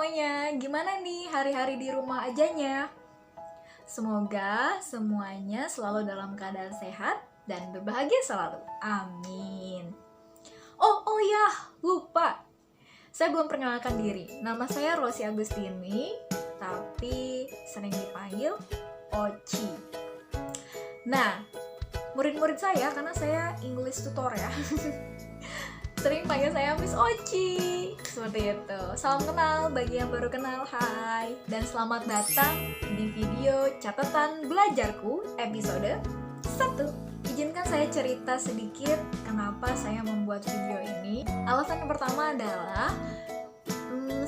semuanya, gimana nih hari-hari di rumah ajanya? Semoga semuanya selalu dalam keadaan sehat dan berbahagia selalu. Amin. Oh ya, lupa. Saya belum perkenalkan diri. Nama saya Rosi Agustini, tapi sering dipanggil Oci. Nah, murid-murid saya, karena saya English tutor ya, sering panggil saya Miss Oci. Seperti itu. Salam kenal bagi yang baru kenal, hai. Dan selamat datang di video catatan belajarku episode 1. Izinkan saya cerita sedikit kenapa saya membuat video ini. Alasan yang pertama adalah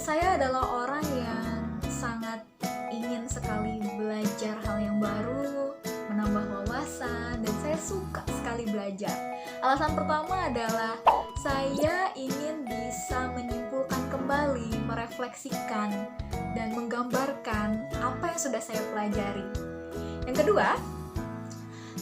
saya adalah orang yang sangat ingin sekali belajar hal yang baru, menambah wawasan, dan saya suka sekali belajar. Alasan pertama adalah saya ingin bisa menyimpulkan kembali, merefleksikan, dan menggambarkan apa yang sudah saya pelajari. Yang kedua,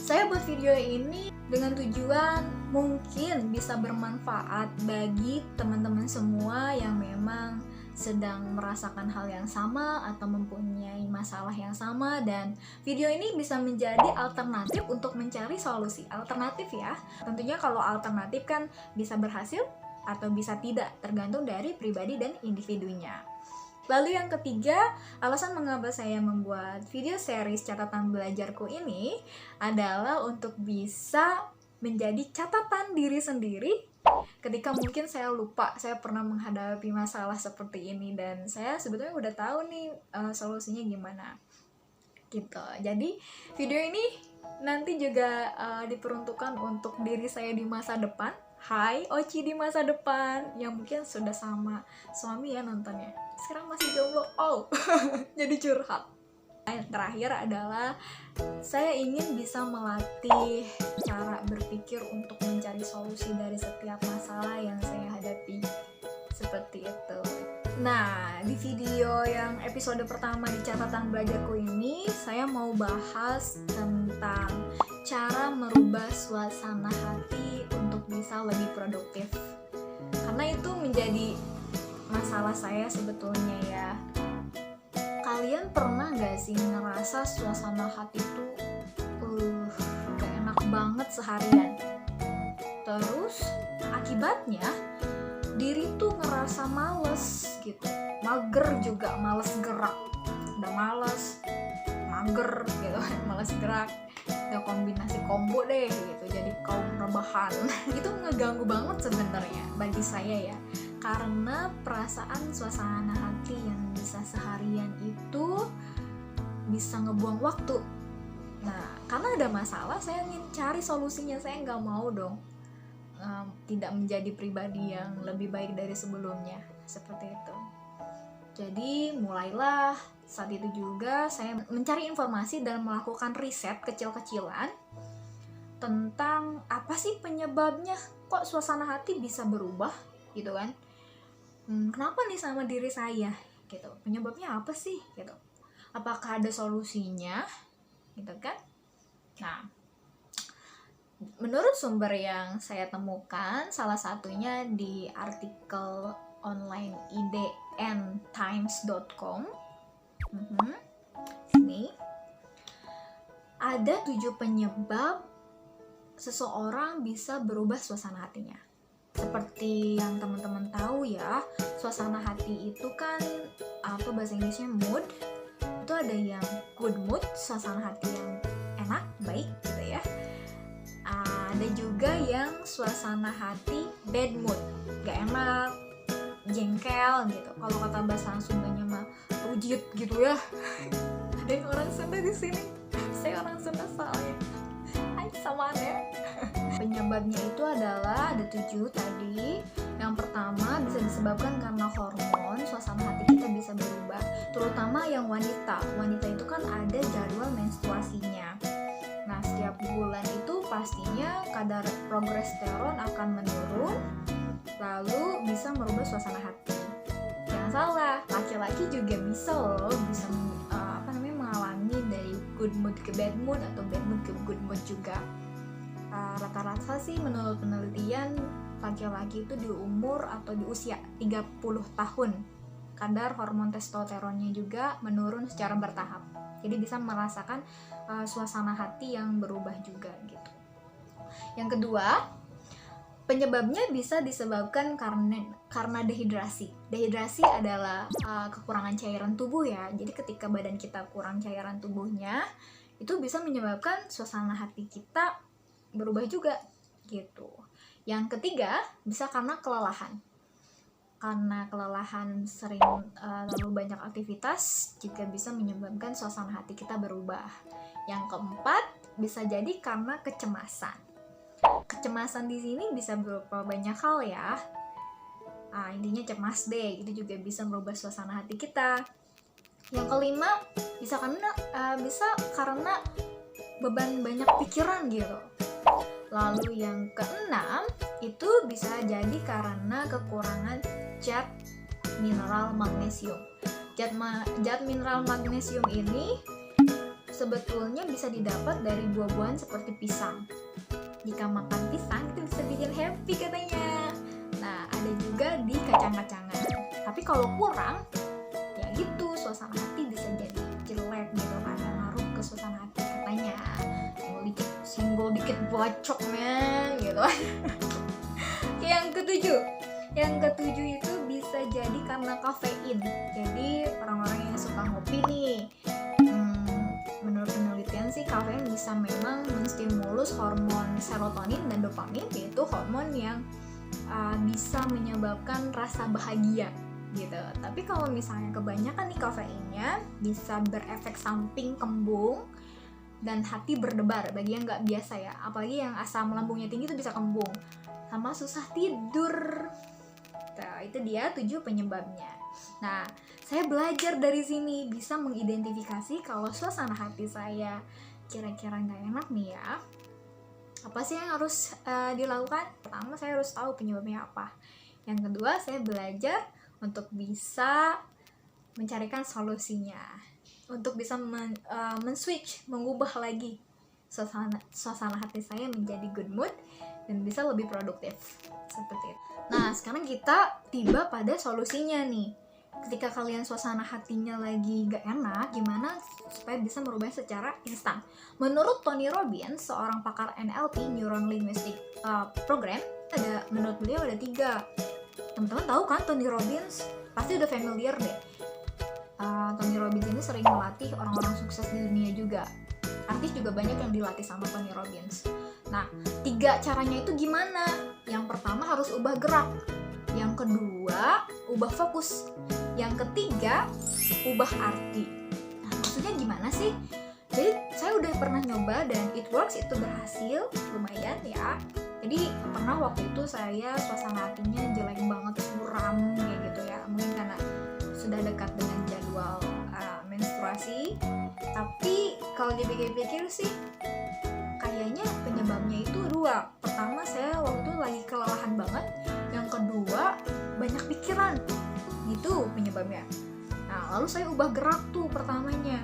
saya buat video ini dengan tujuan mungkin bisa bermanfaat bagi teman-teman semua yang memang sedang merasakan hal yang sama atau mempunyai masalah yang sama, dan video ini bisa menjadi alternatif untuk mencari solusi. Alternatif ya, tentunya kalau alternatif kan bisa berhasil atau bisa tidak, tergantung dari pribadi dan individunya. Lalu yang ketiga, alasan mengapa saya membuat video series catatan belajarku ini adalah untuk bisa menjadi catatan diri sendiri ketika mungkin saya lupa, saya pernah menghadapi masalah seperti ini dan saya sebetulnya udah tahu nih solusinya gimana gitu. Jadi video ini nanti juga diperuntukkan untuk diri saya di masa depan. Hai Oci di masa depan yang mungkin sudah sama suami ya nontonnya, sekarang masih jomblo. Jadi curhat. Yang terakhir adalah saya ingin bisa melatih cara berpikir untuk mencari solusi dari setiap masalah yang saya hadapi. Seperti itu. Nah, di video yang episode pertama di catatan belajarku ini, saya mau bahas tentang cara merubah suasana hati untuk bisa lebih produktif. Karena itu menjadi masalah saya sebetulnya ya. Kalian pernah gak sih ngerasa suasana hati tuh gak enak banget seharian? Terus akibatnya diri tuh ngerasa males gitu, mager juga, males gerak, udah males, mager gitu, males gerak, udah kombinasi kombo deh gitu, jadi kaum rebahan. Itu ngeganggu banget sebenarnya bagi saya ya, karena perasaan suasana hati yang bisa seharian itu bisa ngebuang waktu. Nah, karena ada masalah, saya ingin cari solusinya. Saya nggak mau dong tidak menjadi pribadi yang lebih baik dari sebelumnya, seperti itu. Jadi mulailah saat itu juga saya mencari informasi dan melakukan riset kecil-kecilan tentang apa sih penyebabnya kok suasana hati bisa berubah gitu kan. Kenapa nih sama diri saya gitu, penyebabnya apa sih gitu, apakah ada solusinya gitu kan. Nah, menurut sumber yang saya temukan, salah satunya di artikel online idntimes.com. Sini ada 7 penyebab seseorang bisa berubah suasana hatinya. Seperti yang teman-teman tahu ya, suasana hati itu kan, atau bahasa Inggrisnya mood, itu ada yang good mood, suasana hati yang enak, baik gitu ya. Ada juga yang suasana hati bad mood, gak enak, jengkel gitu. Kalau kata bahasa Sundanya mah rujit gitu ya. Ada yang orang Sunda di sini. Saya orang Sunda soalnya. Hai, samaan ya. Penyebabnya itu adalah ada 7 tadi. Yang pertama bisa disebabkan karena hormon, suasana hati kita bisa berubah. Terutama yang wanita. Wanita itu kan ada jadwal menstruasinya. Nah, setiap bulan itu pastinya kadar progesteron akan menurun, lalu bisa merubah suasana hati. Jangan salah, laki-laki juga bisa mengalami dari good mood ke bad mood atau bad mood ke good mood juga. Rata-rata sih menurut penelitian laki-laki itu di umur atau di usia 30 tahun kadar hormon testosteronnya juga menurun secara bertahap. Jadi bisa merasakan suasana hati yang berubah juga gitu. Yang kedua, penyebabnya bisa disebabkan karena dehidrasi. Dehidrasi adalah kekurangan cairan tubuh ya. Jadi ketika badan kita kurang cairan tubuhnya, itu bisa menyebabkan suasana hati kita berubah juga gitu. Yang ketiga, bisa karena kelelahan. Karena kelelahan sering terlalu banyak aktivitas juga bisa menyebabkan suasana hati kita berubah. Yang keempat, bisa jadi karena kecemasan. Kecemasan di sini bisa berupa banyak hal ya. Intinya cemas deh, itu juga bisa merubah suasana hati kita. Yang kelima, bisa karena beban banyak pikiran gitu. Lalu yang keenam, itu bisa jadi karena kekurangan zat mineral magnesium. Zat mineral magnesium ini sebetulnya bisa didapat dari buah-buahan seperti pisang. Jika makan pisang itu bisa bikin happy katanya. Nah, ada juga di kacang-kacangan. Tapi kalau kurang, ya gitu, suasana hati bisa jadi jelek gitu kan, ngaruh ke suasana hati katanya. Senggol dikit bocok men gitu. Yang ketujuh itu bisa jadi karena kafein. Jadi orang-orang yang suka ngopi nih, menurut penelitian sih kafein bisa memang menstimulus hormon serotonin dan dopamin, yaitu hormon yang bisa menyebabkan rasa bahagia gitu. Tapi kalau misalnya kebanyakan nih kafeinnya, bisa berefek samping kembung dan hati berdebar bagi yang nggak biasa ya, apalagi yang asam lambungnya tinggi itu bisa kembung sama susah tidur. Nah, itu dia 7 penyebabnya. Nah, saya belajar dari sini bisa mengidentifikasi kalau suasana hati saya kira-kira nggak enak nih ya. Apa sih yang harus dilakukan? Pertama, saya harus tahu penyebabnya apa. Yang kedua, saya belajar untuk bisa mencarikan solusinya, untuk bisa men-switch, mengubah lagi suasana hati saya menjadi good mood dan bisa lebih produktif seperti itu. Nah, sekarang kita tiba pada solusinya nih. Ketika kalian suasana hatinya lagi gak enak, gimana supaya bisa merubahnya secara instan? Menurut Tony Robbins, seorang pakar NLP (Neuron Linguistic Program), menurut beliau ada 3. Teman-teman tahu kan Tony Robbins? Pasti udah familiar deh. Tony Robbins ini sering melatih orang-orang sukses di dunia juga. Artis juga banyak yang dilatih sama Tony Robbins. Nah, 3 caranya itu gimana? Yang pertama harus ubah gerak. Yang kedua, ubah fokus. Yang ketiga, ubah arti. Nah, maksudnya gimana sih? Jadi, saya udah pernah nyoba dan it works, itu berhasil, lumayan ya. Jadi, pernah waktu itu saya suasana hatinya jelek banget, suram kayak gitu ya. Mungkin karena sudah dekat dengan jadwal menstruasi. Tapi kalau dipikir-pikir sih kayaknya penyebabnya itu 2. Pertama, saya waktu itu lagi kelelahan banget. Yang kedua, banyak pikiran. Gitu penyebabnya. Nah, lalu saya ubah gerak tuh pertamanya.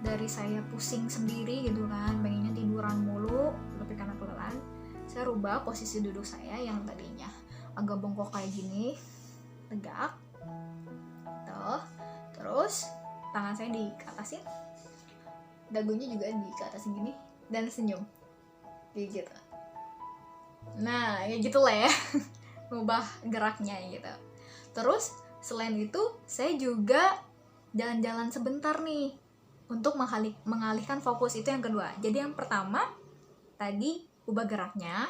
Dari saya pusing sendiri gitu kan, pengennya tiduran mulu, tapi karena kelelahan, saya rubah posisi duduk saya yang tadinya agak bongkok kayak gini, tegak. Tuh. Terus tangan saya diatasin, dagunya juga diatasin gini, dan senyum kayak gitu. Nah, ya gitulah ya. Ngubah geraknya gitu. Terus selain itu saya juga jalan-jalan sebentar nih untuk mengalihkan fokus. Itu yang kedua. Jadi yang pertama tadi ubah geraknya,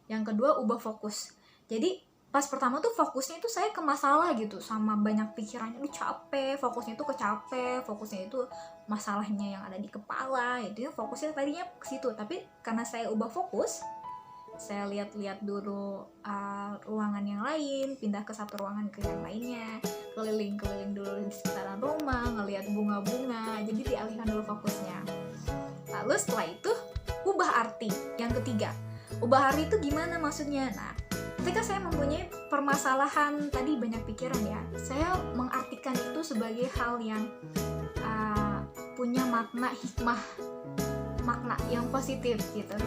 yang kedua ubah fokus. Jadi pas pertama tuh fokusnya itu saya ke masalah gitu, sama banyak pikirannya, capek, fokusnya itu fokusnya itu masalahnya yang ada di kepala, itu ya fokusnya tadinya ke situ. Tapi karena saya ubah fokus, saya lihat-lihat dulu ruangan yang lain, pindah ke satu ruangan ke yang lainnya, keliling-keliling dulu di sekitaran rumah, ngelihat bunga-bunga, jadi dialihkan dulu fokusnya. Lalu setelah itu ubah arti. Yang ketiga, ubah arti itu gimana maksudnya? Nah, ketika saya mempunyai permasalahan tadi banyak pikiran ya, saya mengartikan itu sebagai hal yang punya makna hikmah, makna yang positif gitu.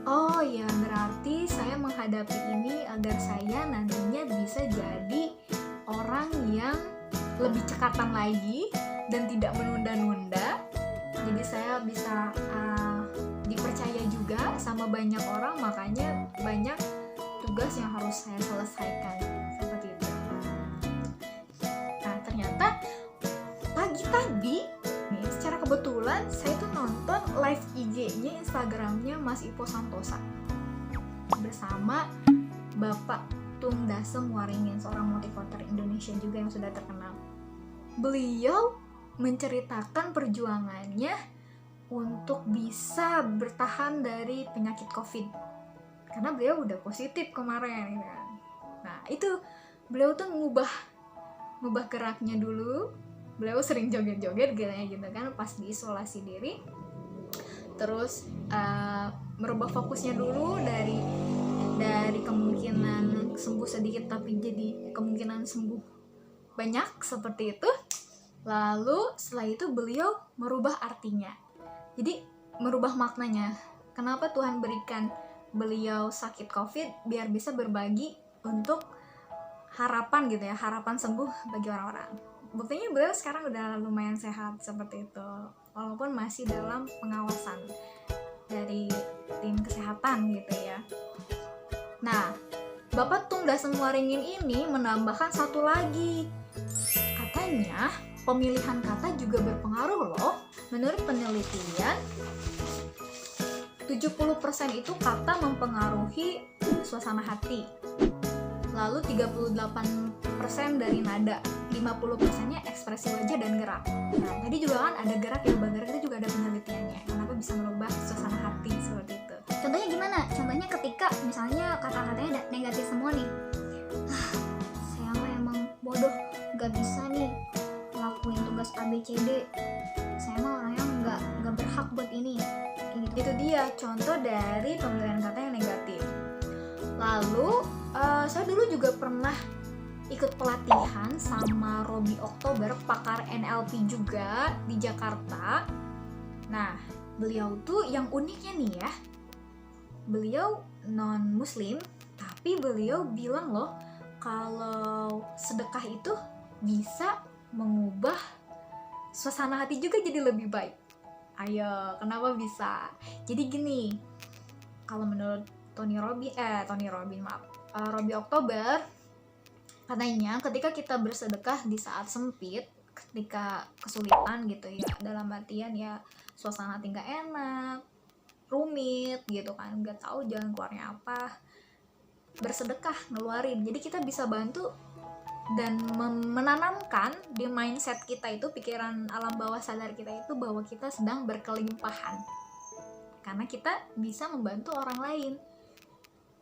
Oh ya, berarti saya menghadapi ini agar saya nantinya bisa jadi orang yang lebih cekatan lagi dan tidak menunda-nunda. Jadi saya bisa dipercaya juga sama banyak orang, makanya banyak tugas yang harus saya selesaikan seperti itu. Nah, ternyata pagi tadi nih, secara kebetulan saya tuh nonton live IG-nya, Instagram-nya Mas Ipo Santosa bersama Bapak Tung Dasem Waringin, seorang motivator Indonesia juga yang sudah terkenal. Beliau menceritakan perjuangannya untuk bisa bertahan dari penyakit COVID, karena beliau udah positif kemarin kan. Nah, itu beliau tuh ngubah geraknya dulu. Beliau sering joget-joget gitu kan pas diisolasi diri. Terus merubah fokusnya dulu dari kemungkinan sembuh sedikit tapi jadi kemungkinan sembuh banyak seperti itu. Lalu setelah itu beliau merubah artinya. Jadi merubah maknanya. Kenapa Tuhan berikan beliau sakit COVID? Biar bisa berbagi untuk harapan gitu ya, harapan sembuh bagi orang-orang. Buktinya beliau sekarang udah lumayan sehat seperti itu, walaupun masih dalam pengawasan dari tim kesehatan gitu ya. Nah, Bapak Tung Dasem Waringin ini menambahkan satu lagi. Katanya, pemilihan kata juga berpengaruh loh. Menurut penelitian, 70% itu kata mempengaruhi suasana hati. Lalu 38% dari nada, 50%-nya ekspresi wajah dan gerak. Nah, tadi juga kan ada gerak ya, gerak itu juga ada penelitiannya. Kenapa bisa merubah suasana hati seperti itu. Contohnya gimana? Contohnya ketika misalnya kata-katanya negatif semua nih. Saya mah emang bodoh, gak bisa nih ngelakuin tugas ABCD. Saya mah orangnya gak berhak buat ini. Gitu. Itu dia contoh dari pemilihan kata yang negatif. Lalu saya dulu juga pernah ikut pelatihan sama Robi Oktober, pakar NLP juga di Jakarta. Nah, beliau tuh yang uniknya nih ya, beliau non muslim, tapi beliau bilang loh kalau sedekah itu bisa mengubah suasana hati juga jadi lebih baik. Ayo, kenapa bisa? Jadi gini, kalau menurut Robi Oktober, katanya ketika kita bersedekah di saat sempit, ketika kesulitan gitu ya, dalam artian ya suasana hati gak enak, rumit gitu kan, gak tahu jalan keluarnya apa, bersedekah, ngeluarin. Jadi kita bisa bantu dan menanamkan di mindset kita itu, pikiran alam bawah sadar kita itu, bahwa kita sedang berkelimpahan karena kita bisa membantu orang lain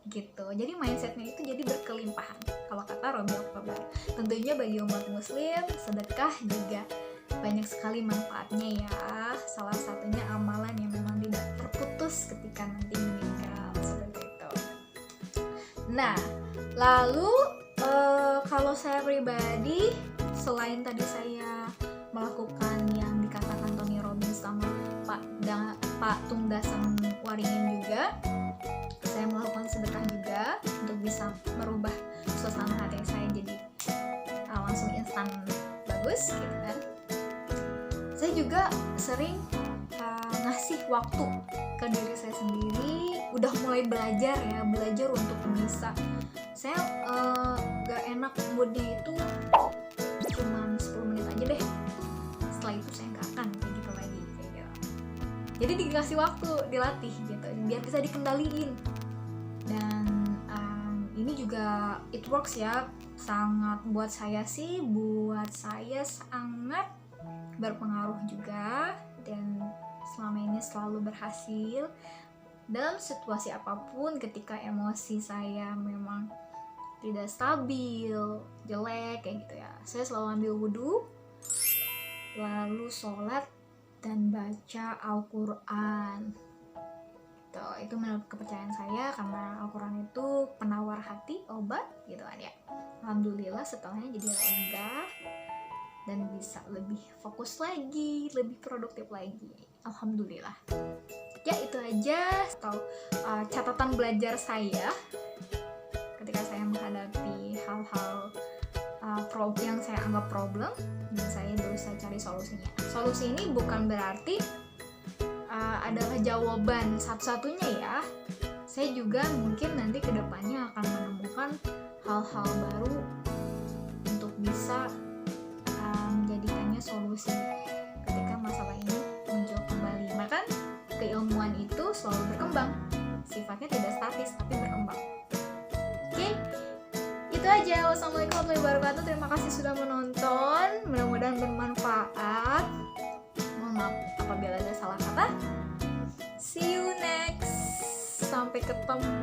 gitu. Jadi mindsetnya itu jadi berkelimpahan kalau kata Robi Oktober. Tentunya bagi umat muslim, sedekah juga banyak sekali manfaatnya ya. Salah satunya amalan yang memang tidak terputus ketika nanti meninggal seperti itu. Nah, lalu kalau saya pribadi, selain tadi saya melakukan yang dikatakan Tony Robbins sama Pak Tung Dasem Waringin juga, saya melakukan sedekah juga untuk bisa merubah suasana hati saya jadi langsung instan bagus gitu kan. Saya juga sering ngasih waktu ke diri saya sendiri, udah mulai belajar untuk bisa. Saya gak enak moodnya itu cuma 10 menit aja deh, setelah itu saya gak akan kayak gitu lagi kayak gitu. Jadi dikasih waktu, dilatih gitu biar bisa dikendaliin. Dan ini juga it works ya, sangat buat saya sangat berpengaruh juga, dan selama ini selalu berhasil dalam situasi apapun. Ketika emosi saya memang tidak stabil, jelek kayak gitu ya, saya selalu ambil wudhu, lalu sholat dan baca Al-Quran. Itu menurut kepercayaan saya, karena Al-Quran itu penawar hati, obat gitu kan ya. Alhamdulillah setelahnya jadi lega dan bisa lebih fokus lagi, lebih produktif lagi. Alhamdulillah. Ya itu aja catatan belajar saya ketika saya menghadapi hal-hal yang saya anggap problem, dan saya berusaha cari solusinya. Solusi ini bukan berarti adalah jawaban satu-satunya ya. Saya juga mungkin nanti kedepannya akan menemukan hal-hal baru untuk bisa menjadikannya solusi ketika masalah ini muncul kembali. Maka keilmuan itu selalu berkembang, sifatnya tidak statis tapi berkembang. Oke, itu aja. Wassalamualaikum warahmatullahi wabarakatuh. Terima kasih sudah menonton, mudah-mudahan bermanfaat. Mohon maaf apabila ada salah kata. See you next. Sampai ketemu.